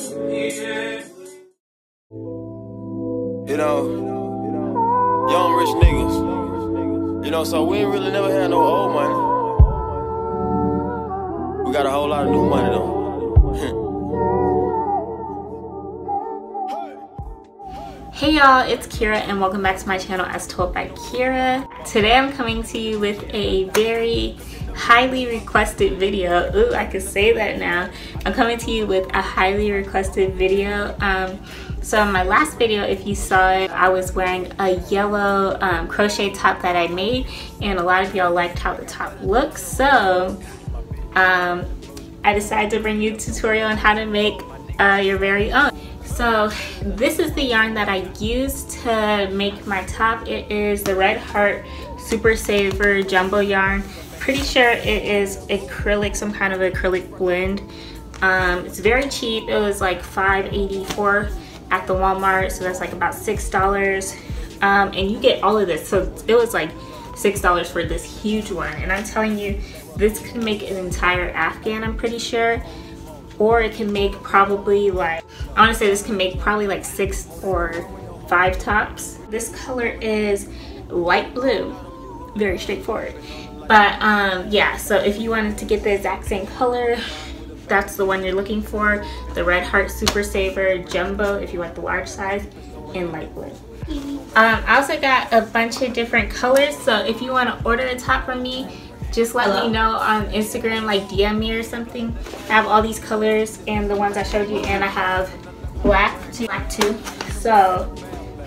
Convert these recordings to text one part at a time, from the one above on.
You know, young rich niggas. You know, so we ain't really never had no old money. We got a whole lot of new money though. Hey y'all, it's Kira and welcome back to my channel As Told by Kira. Today I'm coming to you with a very highly requested video. Ooh, I can say that now. I'm coming to you with a highly requested video. So in my last video, if you saw it, I was wearing a yellow crochet top that I made, and a lot of y'all liked how the top looks. So I decided to bring you a tutorial on how to make your very own. So this is the yarn that I used to make my top. It is the Red Heart Supersaver jumbo yarn. Pretty sure it is acrylic, some kind of acrylic blend. It's very cheap. It was like $5.84 at the Walmart, so that's like about $6. And you get all of this, so it was like $6 for this huge one. And I'm telling you, this could make an entire Afghan, I'm pretty sure. Or it can make probably like, I want to say this can make probably like 6 or 5 tops. This color is light blue, very straightforward. But yeah, so if you wanted to get the exact same color, that's the one you're looking for. The Red Heart Supersaver Jumbo, if you want the large size, in light blue. I also got a bunch of different colors, so if you want to order a top from me, just let me know on Instagram, like DM me or something. I have all these colors and the ones I showed you, and I have black too. So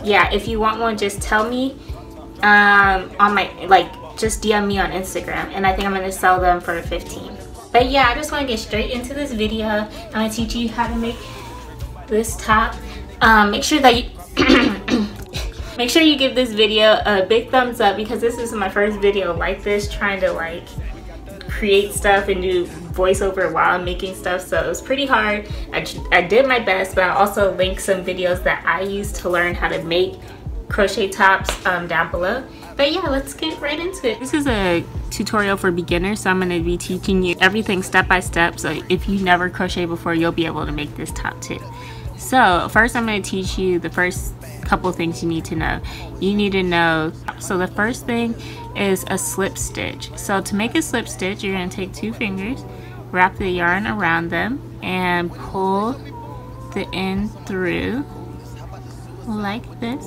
yeah, if you want one, just tell me on my, just DM me on Instagram, and I think I'm gonna sell them for $15. But yeah, I just want to get straight into this video. I'm gonna teach you how to make this top. Make sure that you make sure you give this video a big thumbs up, because this is my first video like this, trying to like create stuff and do voiceover while I'm making stuff. So it was pretty hard. I did my best, but I also linked some videos that I used to learn how to make crochet tops down below. But yeah, let's get right into it. This is a tutorial for beginners, so I'm going to be teaching you everything step by step, so if you never crocheted before, you'll be able to make this top too. So first I'm going to teach you the first couple things you need to know. You need to know, so the first thing is a slip stitch. So to make a slip stitch, you're going to take 2 fingers, wrap the yarn around them, and pull the end through like this.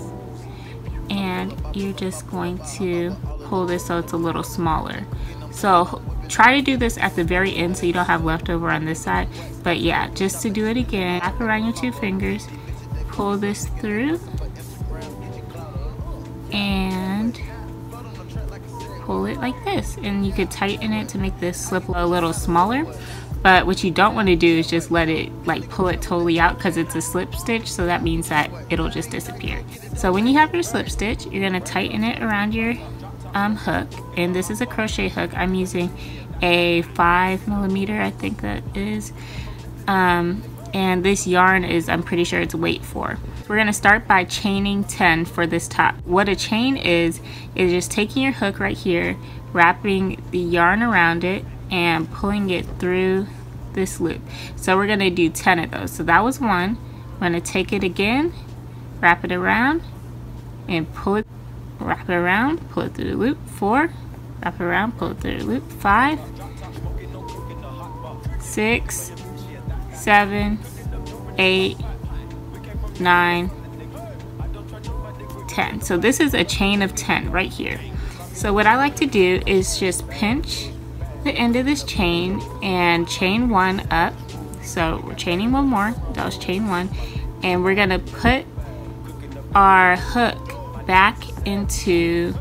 And you're just going to pull this so it's a little smaller. So try to do this at the very end so you don't have leftover on this side. But yeah, just to do it again, wrap around your 2 fingers, pull this through, and pull it like this. And you could tighten it to make this slip a little smaller. But what you don't want to do is just let it, like, pull it totally out, because it's a slip stitch, so that means that it'll just disappear. So when you have your slip stitch, you're going to tighten it around your hook, and this is a crochet hook. I'm using a 5mm, I think that is, and this yarn is, I'm pretty sure it's weight 4. We're going to start by chaining 10 for this top. What a chain is just taking your hook right here, wrapping the yarn around it, and pulling it through this loop. So we're going to do 10 of those. So that was 1. I'm going to take it again, wrap it around, and pull it, wrap it around, pull it through the loop. 4, wrap it around, pull it through the loop. 5, 6, 7, 8, 9, 10. So this is a chain of 10 right here. So what I like to do is just pinch the end of this chain and chain 1 up. So we're chaining 1 more. That was chain 1, and we're gonna put our hook back into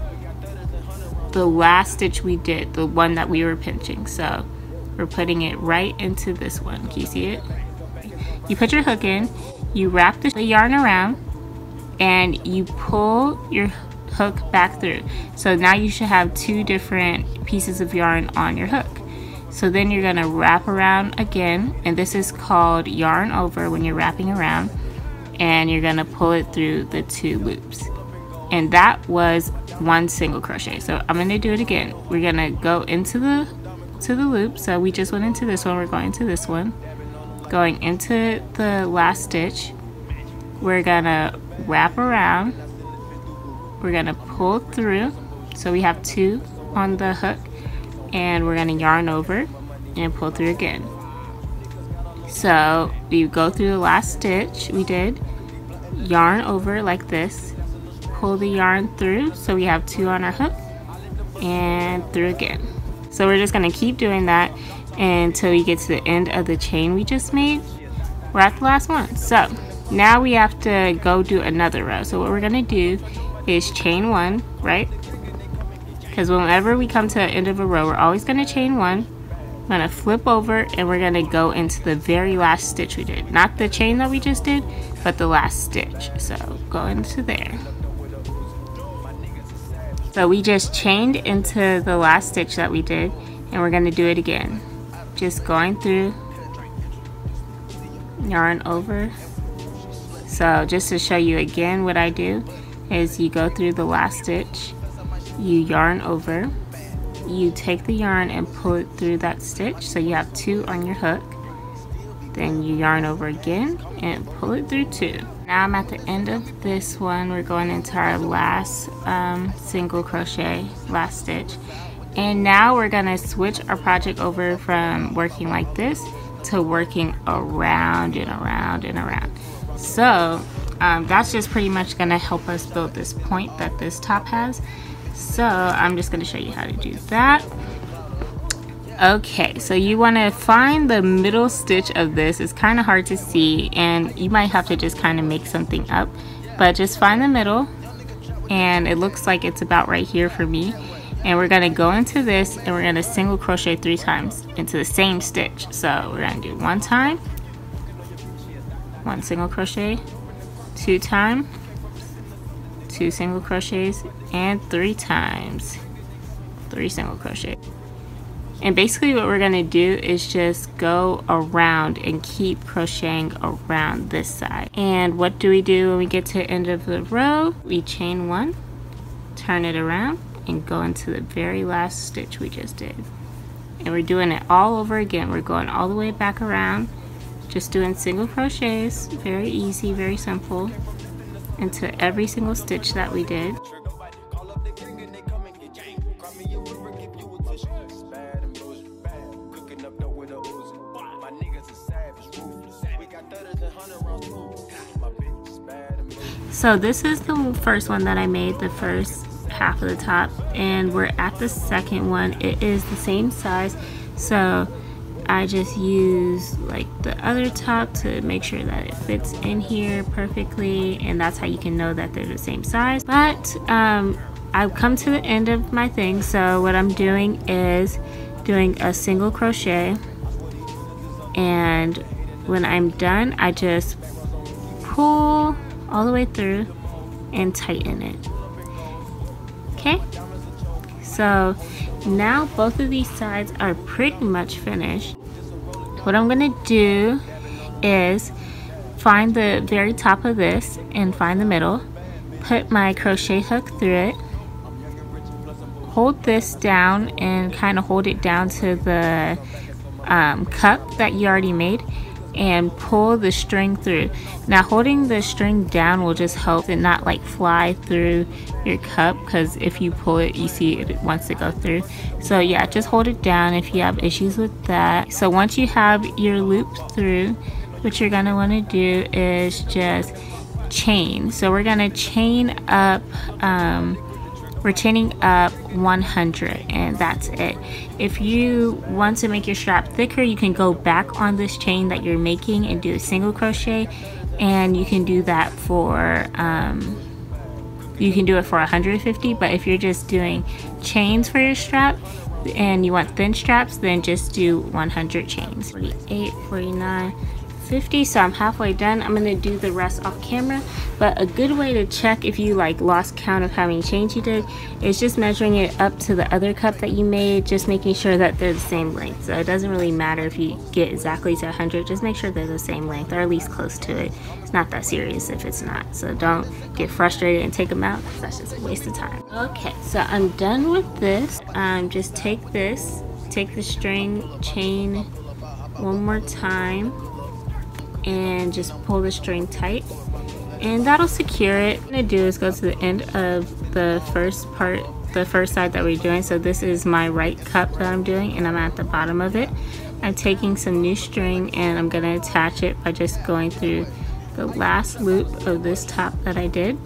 the last stitch we did, the one that we were pinching. So we're putting it right into this one. Can you see it? You put your hook in, you wrap the yarn around, and you pull your hook back through. So now you should have 2 different pieces of yarn on your hook. So then you're going to wrap around again, and this is called yarn over when you're wrapping around, and you're going to pull it through the 2 loops. And that was 1 single crochet. So I'm going to do it again. We're going to go into the loop. So we just went into this one, we're going to this one, going into the last stitch, we're gonna wrap around, we're gonna pull through, so we have 2 on the hook, and we're gonna yarn over and pull through again. So we go through the last stitch we did, yarn over like this, pull the yarn through, so we have 2 on our hook, and through again. So we're just gonna keep doing that until we get to the end of the chain we just made. We're at the last one. So now we have to go do another row. So what we're gonna do is chain 1, right? Because whenever we come to the end of a row, we're always gonna chain 1. I'm gonna flip over and we're gonna go into the very last stitch we did. Not the chain that we just did, but the last stitch. So go into there. So we just chained into the last stitch that we did, and we're gonna do it again. Just going through, yarn over. So just to show you again, what I do is you go through the last stitch, you yarn over, you take the yarn and pull it through that stitch, so you have 2 on your hook. Then you yarn over again and pull it through 2. Now I'm at the end of this one. We're going into our last single crochet, last stitch. And now we're gonna switch our project over from working like this to working around and around and around. So that's just pretty much gonna help us build this point that this top has. So I'm just gonna show you how to do that. Okay, so you want to find the middle stitch of this. It's kind of hard to see, and you might have to just kind of make something up, but just find the middle, and it looks like it's about right here for me. And we're going to go into this, and we're going to single crochet 3 times into the same stitch. So we're going to do 1 time, 1 single crochet, 2 times, 2 single crochets, and 3 times, 3 single crochet. And basically what we're going to do is just go around and keep crocheting around this side. And what do we do when we get to the end of the row? We chain 1, turn it around, and go into the very last stitch we just did. And we're doing it all over again. We're going all the way back around, just doing single crochets, very easy, very simple, into every single stitch that we did. So this is the first one that I made, the first half of the top, and we're at the second one. It is the same size, so I just use like the other top to make sure that it fits in here perfectly, and that's how you can know that they're the same size. But I've come to the end of my thing, so what I'm doing is doing a single crochet, and when I'm done I just pull all the way through and tighten it. Okay, so now both of these sides are pretty much finished. What I'm gonna do is find the very top of this and find the middle, put my crochet hook through it, hold this down and kind of hold it down to the cup that you already made, and pull the string through. Now holding the string down will just help it not like fly through your cup, because if you pull it, you see it wants to go through. So yeah, just hold it down if you have issues with that. So once you have your loop through, what you're gonna want to do is just chain. So we're gonna chain up, we're chaining up 100, and that's it. If you want to make your strap thicker, you can go back on this chain that you're making and do a single crochet, and you can do that for you can do it for 150. But if you're just doing chains for your strap and you want thin straps, then just do 100 chains. 48, 49, 50. So I'm halfway done. I'm gonna do the rest off camera, but a good way to check if you like lost count of how many chains you did is just measuring it up to the other cup that you made, just making sure that they're the same length. So it doesn't really matter if you get exactly to 100, just make sure they're the same length, or at least close to it. It's not that serious if it's not, so don't get frustrated and take them out, because that's just a waste of time. Okay, so I'm done with this. Just take this, take the string, chain one more time, and just pull the string tight, and that'll secure it. What I'm gonna do is go to the end of the first part, the first side that we're doing. So this is my right cup that I'm doing, and I'm at the bottom of it. I'm taking some new string and I'm gonna attach it by just going through the last loop of this top that I did,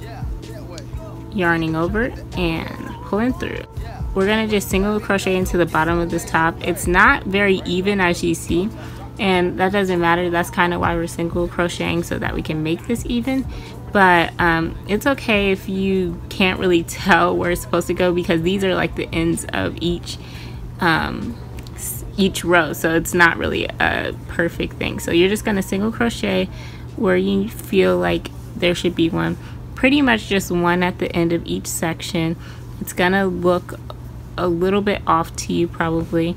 yarning over and pulling through. We're gonna just single crochet into the bottom of this top. It's not very even, as you see, and that doesn't matter. That's kind of why we're single crocheting, so that we can make this even. But it's okay if you can't really tell where it's supposed to go, because these are like the ends of each row, so it's not really a perfect thing. So you're just gonna single crochet where you feel like there should be one, pretty much just one at the end of each section. It's gonna look a little bit off to you probably,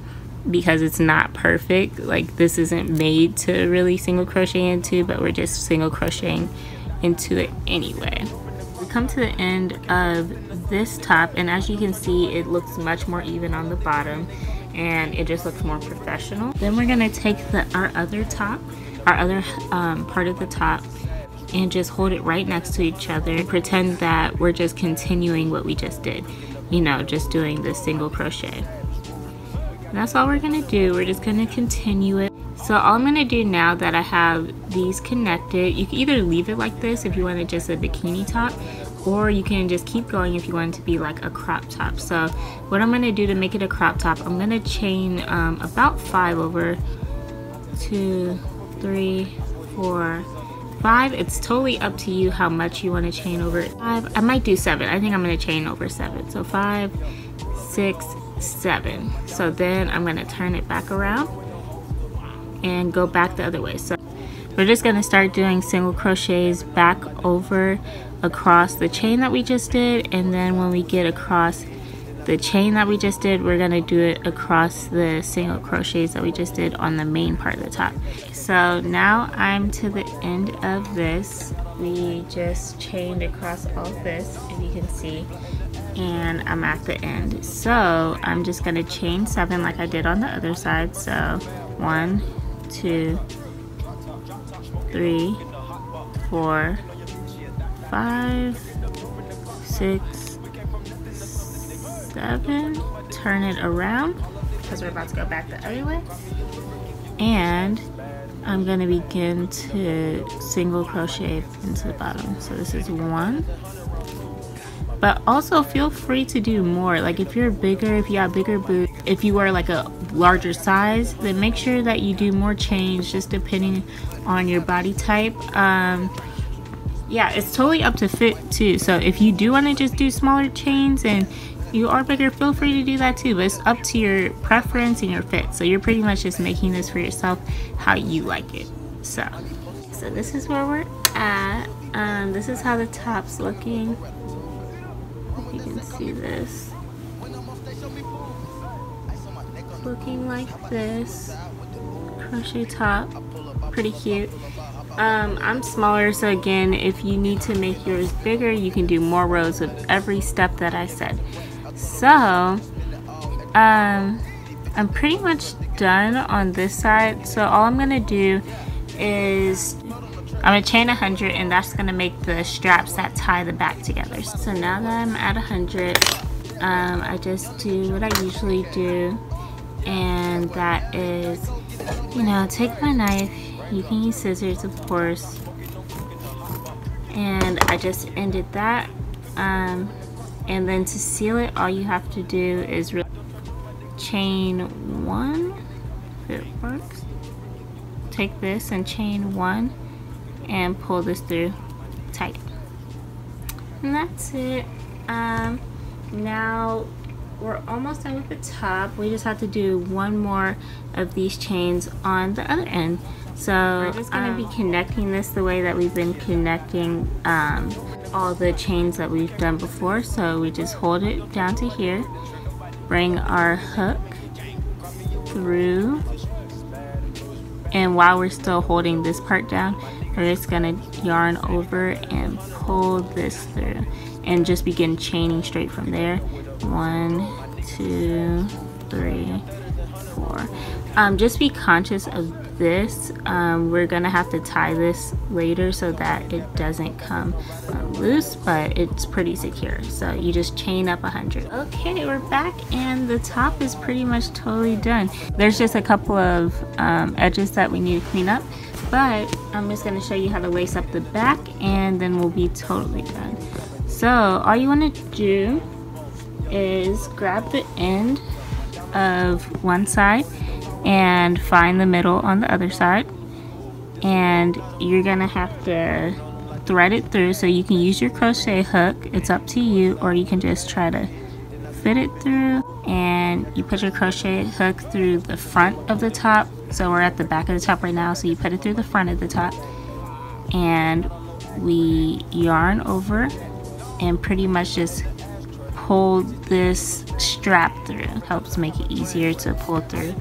because it's not perfect. Like, this isn't made to really single crochet into, but we're just single crocheting into it anyway. We come to the end of this top, and as you can see, it looks much more even on the bottom, and it just looks more professional. Then we're gonna take our other part of the top, and just hold it right next to each other and pretend that we're just continuing what we just did, you know, just doing the single crochet. And that's all we're gonna do. We're just gonna continue it. So all I'm gonna do now that I have these connected, you can either leave it like this if you want it just a bikini top, or you can just keep going if you want it to be like a crop top. So what I'm gonna do to make it a crop top, I'm gonna chain about 5 over 2, 3, 4, 5. It's totally up to you how much you want to chain over. 5. I might do 7. I think I'm going to chain over 7. So 5, 6, 7. So then I'm going to turn it back around and go back the other way. So we're just going to start doing single crochets back over across the chain that we just did, and then when we get across the chain that we just did, we're going to do it across the single crochets that we just did on the main part of the top. So now I'm to the end of this. We just chained across all of this, if you can see, and I'm at the end. So I'm just going to chain 7 like I did on the other side. So 1, 2, 3, 4, 5, 6, 7. Turn it around because we're about to go back the other way, and I'm going to begin to single crochet into the bottom. So this is 1, but also feel free to do more. Like, if you're bigger, if you got bigger boots, if you wear like a larger size, then make sure that you do more chains, just depending on your body type. Yeah, it's totally up to fit too. So if you do want to just do smaller chains and you are bigger, feel free to do that too, but it's up to your preference and your fit. So you're pretty much just making this for yourself how you like it. So this is where we're at. This is how the top's looking, if you can see this. Looking like this. Crochet top, pretty cute. I'm smaller, so again, if you need to make yours bigger, you can do more rows of every step that I said. So I'm pretty much done on this side. So all I'm gonna do is I'm gonna chain 100, and that's gonna make the straps that tie the back together. So now that I'm at 100, I just do what I usually do, and that is, you know, take my knife. You can use scissors, of course, and I just ended that. And then to seal it, all you have to do is chain 1, if it works. Take this and chain 1 and pull this through tight. And that's it. Now we're almost done with the top. We just have to do one more of these chains on the other end. So we're just going to be connecting this the way that we've been connecting all the chains that we've done before. So we just hold it down to here, bring our hook through, and while we're still holding this part down, we're just going to yarn over and pull this through, and just begin chaining straight from there. 1, 2, 3, 4. Just be conscious of this. We're gonna have to tie this later so that it doesn't come loose, but it's pretty secure. So you just chain up 100. Okay, we're back and the top is pretty much totally done. There's just a couple of edges that we need to clean up, but I'm just gonna show you how to lace up the back and then we'll be totally done. So all you want to do is grab the end of one side and find the middle on the other side, and you're gonna have to thread it through. So you can use your crochet hook, it's up to you, or you can just try to fit it through, and you put your crochet hook through the front of the top. So we're at the back of the top right now, so you put it through the front of the top and we yarn over and pretty much just pull this strap through. Helps make it easier to pull through.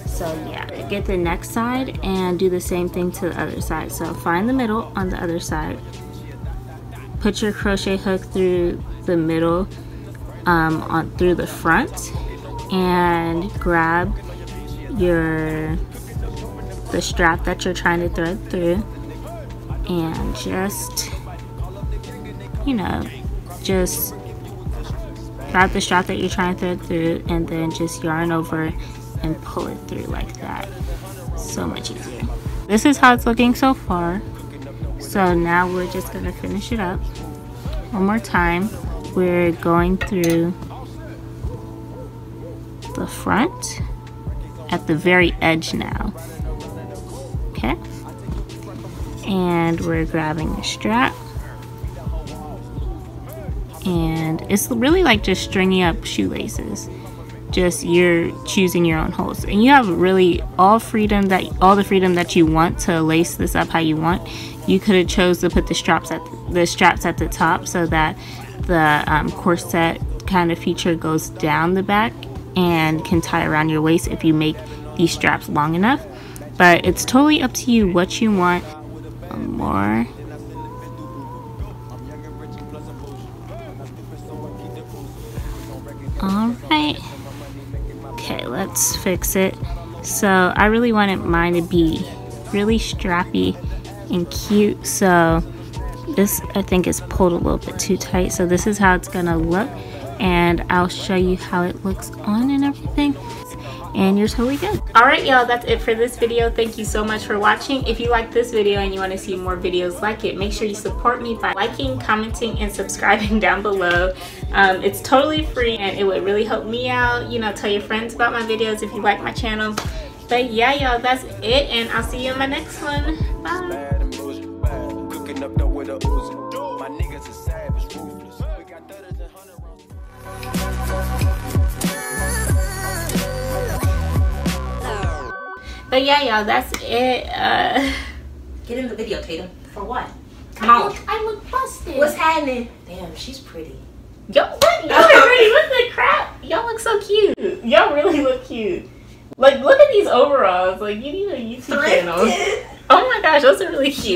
So yeah, get the next side and do the same thing to the other side. So find the middle on the other side, put your crochet hook through the middle through the front, and grab the strap that you're trying to thread through, and just, you know, just grab the strap that you're trying to thread through and then just yarn over and pull it through like that. So much easier. This is how it's looking so far. So now we're just gonna finish it up one more time. We're going through the front at the very edge now. Okay, and we're grabbing the strap, and it's really like just stringing up shoelaces. Just you're choosing your own holes, and you have really all the freedom that you want to lace this up how you want. You could have chose to put the straps at the top so that the corset kind of feature goes down the back and can tie around your waist if you make these straps long enough. But it's totally up to you what you want. One more. Alright. Okay, let's fix it. So I really wanted mine to be really strappy and cute, so this I think is pulled a little bit too tight. So this is how it's gonna look, and I'll show you how it looks on and everything, and you're totally good. Alright y'all, that's it for this video. Thank you so much for watching. If you like this video and you want to see more videos like it, make sure you support me by liking, commenting, and subscribing down below. It's totally free and it would really help me out. You know, tell your friends about my videos if you like my channel. But yeah y'all, that's it, and I'll see you in my next one. Bye. But yeah y'all, that's it. Get in the video, Tatum. For what? Come on. I look busted. What's happening? Damn, she's pretty. Yo, what? Y'all are pretty. What the crap? Y'all look so cute. Y'all really look cute. Like, look at these overalls. Like, you need a YouTube channel. Oh my gosh, those are really cute.